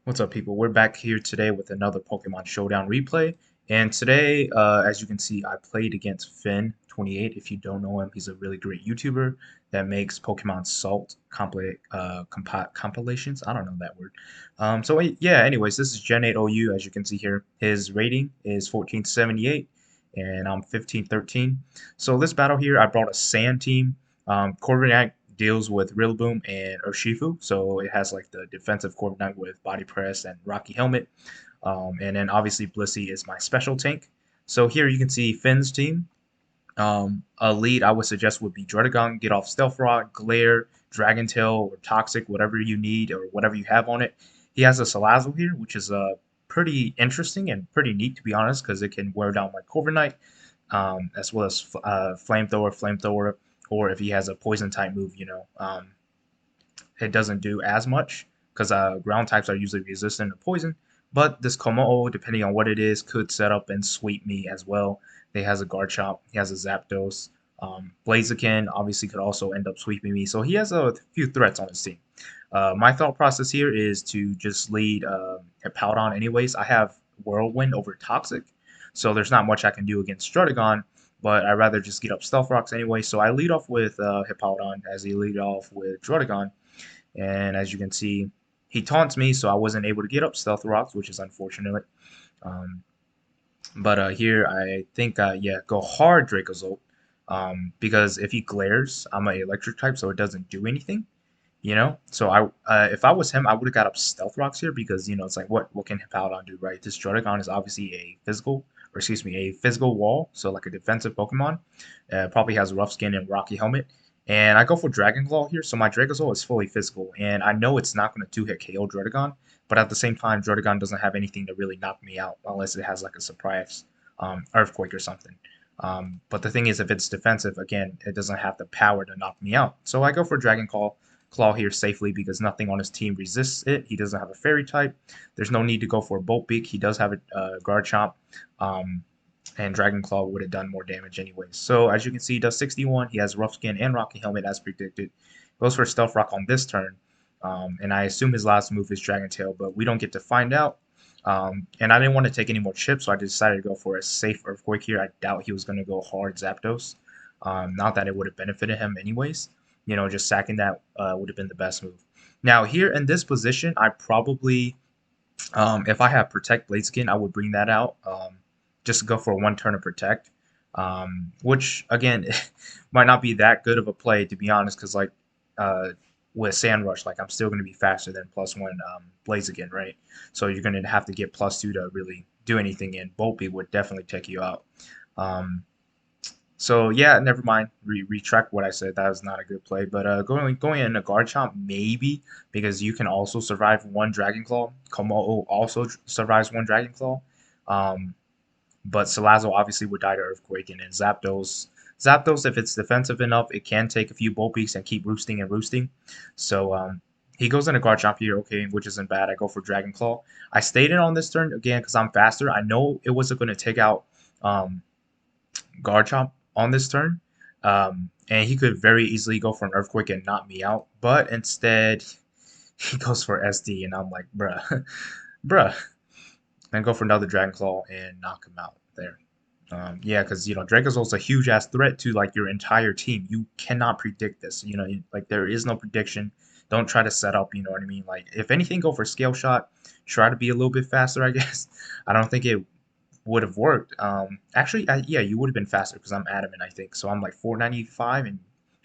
What's up, people? We're back here today with another Pokemon Showdown replay. And today, as you can see, I played against Finn28. If you don't know him, he's a really great YouTuber that makes Pokemon Salt compilations. I don't know that word. Yeah, anyways, this is Gen8OU, as you can see here. His rating is 1478, and I'm 1513. So this battle here, I brought a Sand team. Corviknight deals with Rillaboom and Urshifu, so it has like the defensive Corviknight with Body Press and Rocky Helmet. And then obviously Blissey is my special tank. So here you can see Finn's team. A lead I would suggest would be Druddigon, get off Stealth Rock, Glare, Dragon Tail, or Toxic, whatever you need or whatever you have on it. He has a Salazzle here, which is pretty interesting and pretty neat to be honest, because it can wear down like Corviknight, as well as Flamethrower, or if he has a Poison type move, it doesn't do as much because ground types are usually resistant to poison. But this Komodo, depending on what it is, could set up and sweep me as well. He has a Garchomp, he has a Zapdos. Blaziken obviously could also end up sweeping me. So he has a few threats on his team. My thought process here is to just lead Hippowdon anyways. I have Whirlwind over Toxic, so there's not much I can do against Strutagon, but I'd rather just get up Stealth Rocks anyway. So I lead off with Hippowdon as he lead off with Druddigon. And as you can see, he taunts me, so I wasn't able to get up Stealth Rocks, which is unfortunate. Um, but here, I think, yeah, go hard Dracozolt. Because if he glares, I'm an electric type, so it doesn't do anything. So if I was him, I would have got up Stealth Rocks here because it's like what can Hippowdon do, right? This Druddigon is obviously a physical, or excuse me, a physical wall, so like a defensive Pokemon. Probably has Rough Skin and Rocky Helmet. And I go for Dragon Claw here, so my Dracozolt is fully physical, and I know it's not going to two-hit KO Druddigon, but at the same time, Druddigon doesn't have anything to really knock me out unless it has like a surprise Earthquake or something. But the thing is, if it's defensive, again, it doesn't have the power to knock me out. So I go for Dragon Claw here safely because nothing on his team resists it. He doesn't have a Fairy type. There's no need to go for a Bolt Beak. He does have a Garchomp. Um, and Dragon Claw would have done more damage anyways. So as you can see, he does 61. He has Rough Skin and Rocky Helmet as predicted. Goes for Stealth Rock on this turn. And I assume his last move is Dragon Tail, but we don't get to find out. And I didn't want to take any more chips, so I decided to go for a safe Earthquake here. I doubt he was going to go hard Zapdos. Not that it would have benefited him anyways. Just sacking that would have been the best move. Now, here in this position, I probably, if I have Protect Blaziken, I would bring that out. Just go for one turn of Protect. Which, again, might not be that good of a play, to be honest, because, like, uh, with Sand Rush, like, I'm still going to be faster than +1 Blaziken, right? So you're going to have to get +2 to really do anything, and Volpe would definitely take you out. Um, so yeah, never mind. Retract what I said. That was not a good play. But going in a Garchomp maybe because you can also survive one Dragon Claw. Komodo also survives one Dragon Claw. Um, but Salazzle obviously would die to Earthquake, and then Zapdos, if it's defensive enough, it can take a few Bolt Beaks and keep roosting and roosting. So he goes into Garchomp here, okay, which isn't bad. I go for Dragon Claw. I stayed in on this turn again because I'm faster. I know it wasn't going to take out um, Garchomp on this turn. And he could very easily go for an Earthquake and knock me out. But instead, he goes for SD, and I'm like, bruh, bruh. And go for another Dragon Claw and knock him out there. Yeah, because Dracozold's a huge ass threat to like your entire team. You cannot predict this. Like there is no prediction. Don't try to set up. You know what I mean? Like if anything, go for Scale Shot. Try to be a little bit faster, I guess. I don't think it would have worked. Actually, yeah, you would have been faster because I'm adamant, I think. So I'm like 495, and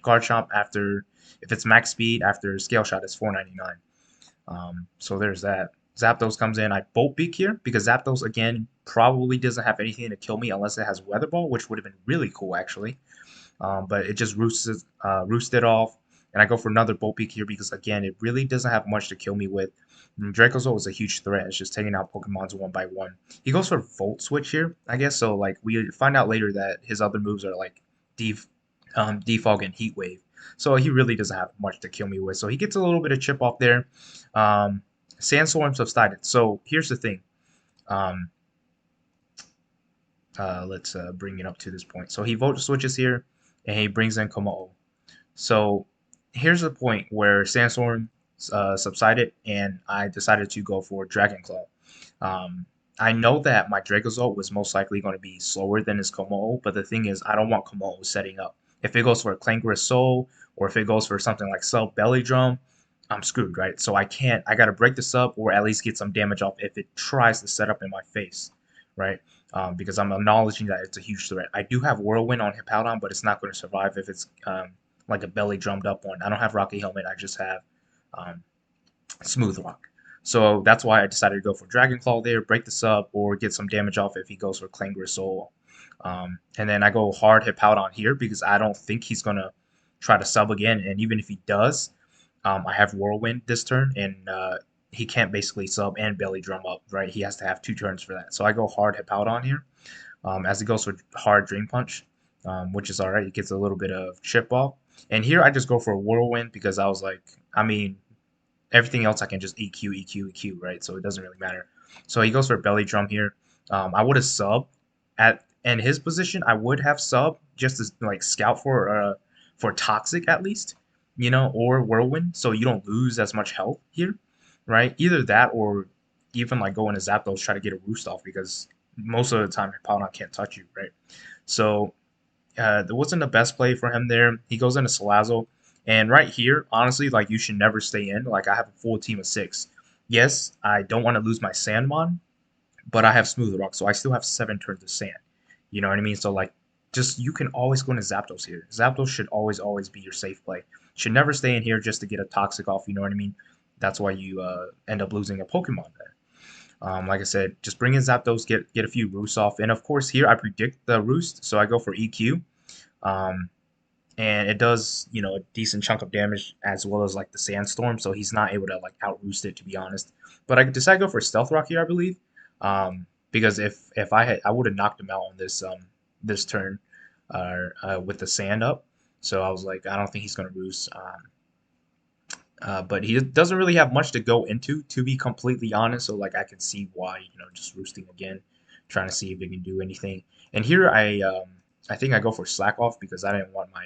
Garchomp after, if it's max speed, after Scale Shot is 499. So there's that. Zapdos comes in. I Bolt Beak here because Zapdos, again, probably doesn't have anything to kill me unless it has Weather Ball, which would have been really cool, actually. But it just roosted off. And I go for another Bolt Beak here because, again, it really doesn't have much to kill me with. Dracozolt is a huge threat. It's just taking out Pokemons one by one. He goes for Volt Switch here, I guess. So, like, we find out later that his other moves are, like, Defog and Heat Wave. So he really doesn't have much to kill me with. So he gets a little bit of chip off there. Sandstorm subsided. So here's the thing. Um, let's bring it up to this point. So he Volt Switches here, and he brings in Komodo. So here's the point where Sandstorm subsided, and I decided to go for Dragon Claw. Um, I know that my Dracozolt was most likely going to be slower than his Komodo, but the thing is, I don't want Komodo setting up. If it goes for a Clangorous Soul, or if it goes for something like Sub Belly Drum, I'm screwed, right? So I can't, I got to break this up or at least get some damage off if it tries to set up in my face, right? Because I'm acknowledging that it's a huge threat. I do have Whirlwind on Hippowdon, but it's not going to survive if it's like a belly drummed up one. I don't have Rocky Helmet, I just have um, Smooth Rock. So that's why I decided to go for Dragon Claw there, break the sub, or get some damage off if he goes for Clangorous Soul. And then I go hard Hippowdon here because I don't think he's going to try to sub again. And even if he does, I have Whirlwind this turn, and he can't basically sub and belly drum up, right? He has to have 2 turns for that. So I go hard Hippowdon here as he goes for hard Dream Punch, which is all right. He gets a little bit of chip off. And here I just go for a Whirlwind because I was like, I mean, everything else I can just EQ, EQ, EQ, right? So it doesn't really matter. So he goes for belly drum here. I would have sub at in his position. I would have sub just to like scout for toxic at least, or whirlwind, so you don't lose as much health here, right? Either that or even like go into Zapdos try to get a roost off because most of the time your Hippowdon can't touch you, right? So there wasn't the best play for him there. He goes into Salazzle, and right here, honestly, like you should never stay in. Like I have a full team of 6. Yes, I don't want to lose my Sandmon, but I have Smooth Rock, so I still have 7 turns of Sand. You know what I mean? So like, just you can always go into Zapdos here. Zapdos should always be your safe play. Should never stay in here just to get a Toxic off. You know what I mean? That's why you end up losing a Pokemon there. Like I said, just bring in Zapdos, get a few roosts off, and of course here I predict the roost, so I go for EQ. Um, and it does a decent chunk of damage as well as like the sandstorm, so he's not able to like out roost it, to be honest. But I decided to go for stealth rock here, I believe, because if I would have knocked him out on this turn with the sand up. So I was like, I don't think he's gonna roost. But he doesn't really have much to go into, to be completely honest. So like I can see why, just roosting again, trying to see if he can do anything. And here I think I go for slack off because I didn't want my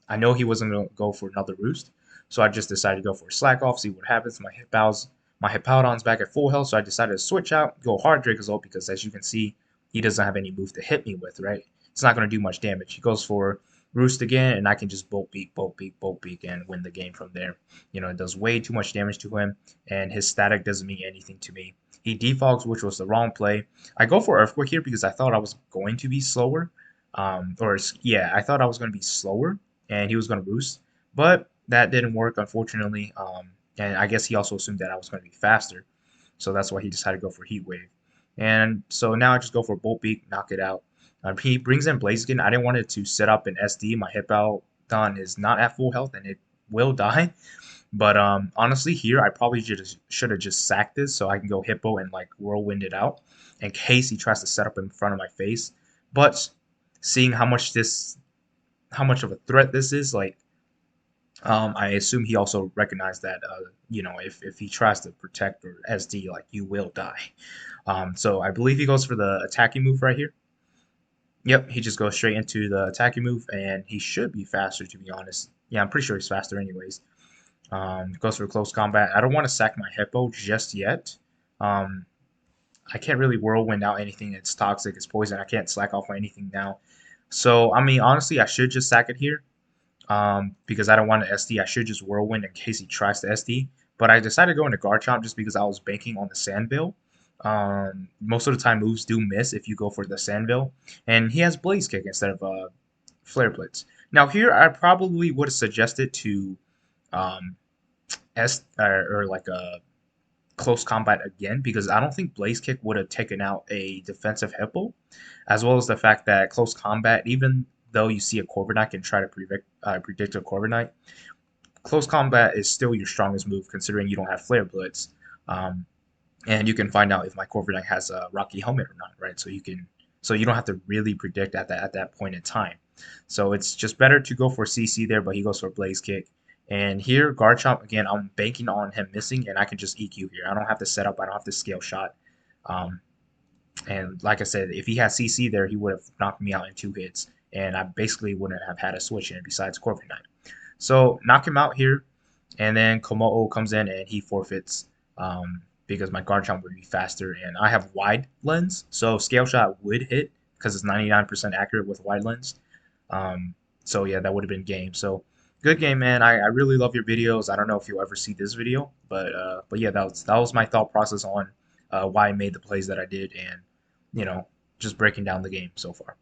I know he wasn't gonna go for another roost, so I just decided to go for slack off, see what happens. My Hippowdon's back at full health, so I decided to switch out, go hard Dracozolt because as you can see, he doesn't have any move to hit me with, right? It's not gonna do much damage. He goes for roost again, and I can just bolt beak, bolt beak, bolt beak, and win the game from there. It does way too much damage to him, and his static doesn't mean anything to me. He defogs, which was the wrong play. I go for Earthquake here because I thought I was going to be slower. Or yeah, I thought I was going to be slower, and he was going to roost, but that didn't work, unfortunately. And I guess he also assumed that I was going to be faster, so that's why he decided to go for Heat Wave. And so now I just go for Bolt Beak, knock it out. He brings in Blaziken. I didn't want it to set up an SD. My Hippowdon is not at full health, and it will die. But honestly, here I probably should have just sacked this so I can go Hippo and like whirlwind it out in case he tries to set up in front of my face. But seeing how much of a threat this is, like I assume he also recognized that if he tries to protect or SD, like you will die. So I believe he goes for the attacking move right here. Yep, he just goes straight into the attacking move, and he should be faster, to be honest. Yeah, I'm pretty sure he's faster anyways. Goes for close combat. I don't want to sack my Hippo just yet. Um, I can't really whirlwind out anything. It's toxic. It's poison. I can't slack off on anything now. So I mean, honestly, I should just sack it here. Because I don't want to SD. I should just whirlwind in case he tries to SD. But I decided to go into Garchomp just because I was banking on the Sandville. Most of the time, moves do miss if you go for the Sandville, and he has Blaze Kick instead of Flare Blitz. Now here, I probably would have suggested to um, or like a close combat again because I don't think Blaze Kick would have taken out a defensive Hippo, as well as the fact that close combat, even though you see a Corviknight and try to predict a Corviknight, close combat is still your strongest move considering you don't have Flare Blitz. And you can find out if my Corviknight has a Rocky Helmet or not, right? So you don't have to really predict at that point in time. So it's just better to go for CC there, but he goes for Blaze Kick. And here, Garchomp, again, I'm banking on him missing, and I can just EQ here. I don't have to set up. I don't have to scale shot. Um, and like I said, if he had CC there, he would have knocked me out in 2 hits, and I basically wouldn't have had a switch in besides Corviknight. So knock him out here. and then Komo'o comes in and he forfeits because my guard jump would be faster, and I have wide lens, so scale shot would hit because it's 99% accurate with wide lens. Um, so yeah, that would have been game. So good game, man. I really love your videos. I don't know if you'll ever see this video, but yeah, that was my thought process on why I made the plays that I did, and you know, just breaking down the game so far.